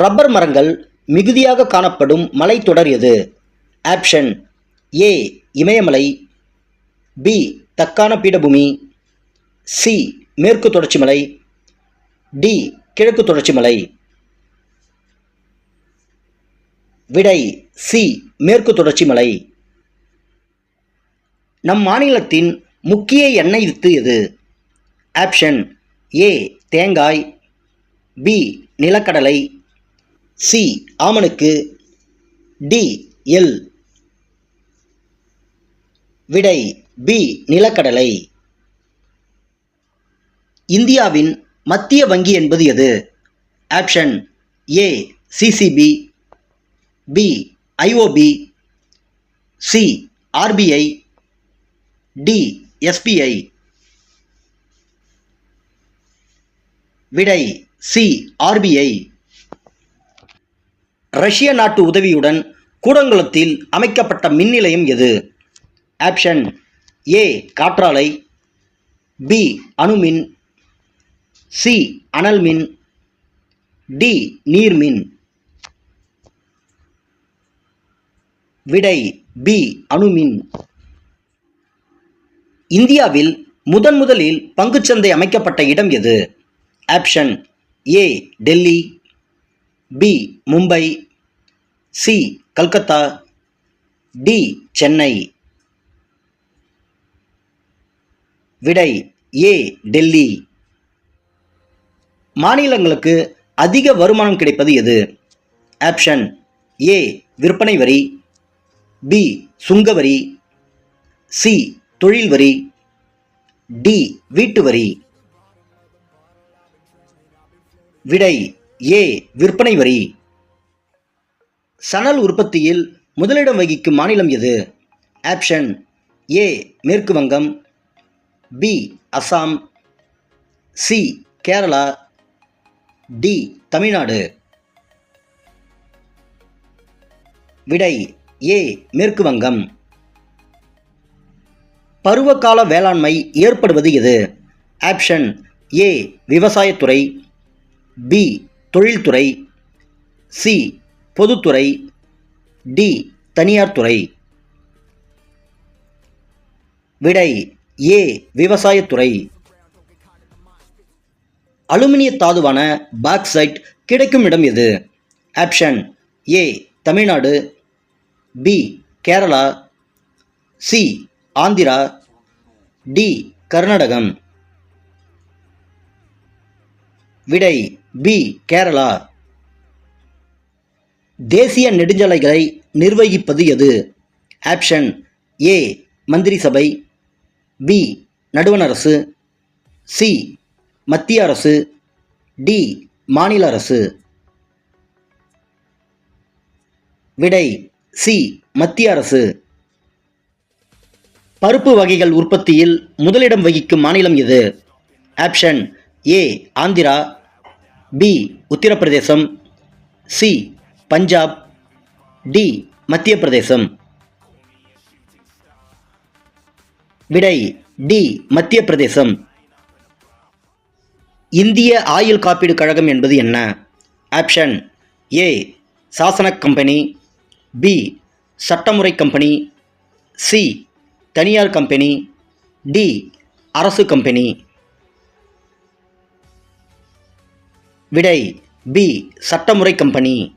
Rubber மரங்கள் மிகுதியாக காணப்படும் மலைத்தொடர் எது? ஆப்ஷன் ஏ இமயமலை, பி தக்கான பீடபூமி, சி மேற்கு தொடர்ச்சி மலை, டி கிழக்கு தொடர்ச்சி மலை. விடை சி மேற்கு தொடர்ச்சி மலை. நம் மாநிலத்தின் முக்கிய எண்ணெய் வித்து எது? ஆப்ஷன் ஏ தேங்காய், பி நிலக்கடலை, சி ஆமணக்கு, டி எள். விடை பி நிலக்கடலை. இந்தியாவின் மத்திய வங்கி என்பது எது? Option A CCB, B IOB, C RBI, D SBI. விடை சி ஆர்பிஐ. ரஷ்ய நாட்டு உதவியுடன் கூடங்குளத்தில் அமைக்கப்பட்ட மின் நிலையம் எது? ஆப்ஷன் ஏ காற்றாலை, பி அணுமின், சி அனல்மின், டி நீர்மின். விடை பி அணுமின். இந்தியாவில் முதலில் பங்குச்சந்தை அமைக்கப்பட்ட இடம் எது? Option A Delhi, B Mumbai, C Calcutta, D Chennai. விடை ஏ டெல்லி. மாநிலங்களுக்கு அதிக வருமானம் கிடைப்பது எது? ஆப்ஷன் ஏ விற்பனை வரி, பி சுங்க வரி, சி தொழில் வரி, டி வீட்டு வரி. விடை ஏ விற்பனை வரி. சணல் உற்பத்தியில் முதலிடம் வகிக்கும் மாநிலம் எது? ஆப்ஷன் ஏ மேற்கு வங்கம், B Assam, C Kerala, D Tamil Nadu. விடை ஏ மேற்கு வங்கம். பருவகால வேளாண்மை ஏற்படுவது எது? ஆப்ஷன் ஏ விவசாயத்துறை, பி தொழில்துறை, சி பொதுத்துறை, டி தனியார் துறை. விடை ஏ விவசாயத்துறை. அலுமினிய தாதுவான பாக்சைட் கிடைக்கும் இடம் எது? Option A Tamil Nadu, B Kerala, C Andhra, D Karnataka. விடை பி கேரளா. தேசிய நெடுஞ்சாலைகளை நிர்வகிப்பது எது? ஆப்ஷன் ஏ மந்திரி சபை, பி நடுவண் அரசு, சி மத்திய அரசு, டி மாநில அரசு. விடை சி மத்திய அரசு. பருப்பு வகைகள் உற்பத்தியில் முதலிடம் வகிக்கும் மாநிலம் எது? Option A Andhra, B Uttar Pradesh, C Punjab, D Madhya Pradesh. விடை டி மத்திய பிரதேசம். இந்திய ஆயுள் காப்பீடு கழகம் என்பது என்ன? ஆப்ஷன் ஏ சாசன கம்பெனி, பி சட்டமுறை கம்பெனி, சி தனியார் கம்பெனி, டி அரசு கம்பெனி. விடை பி சட்டமுறை கம்பெனி.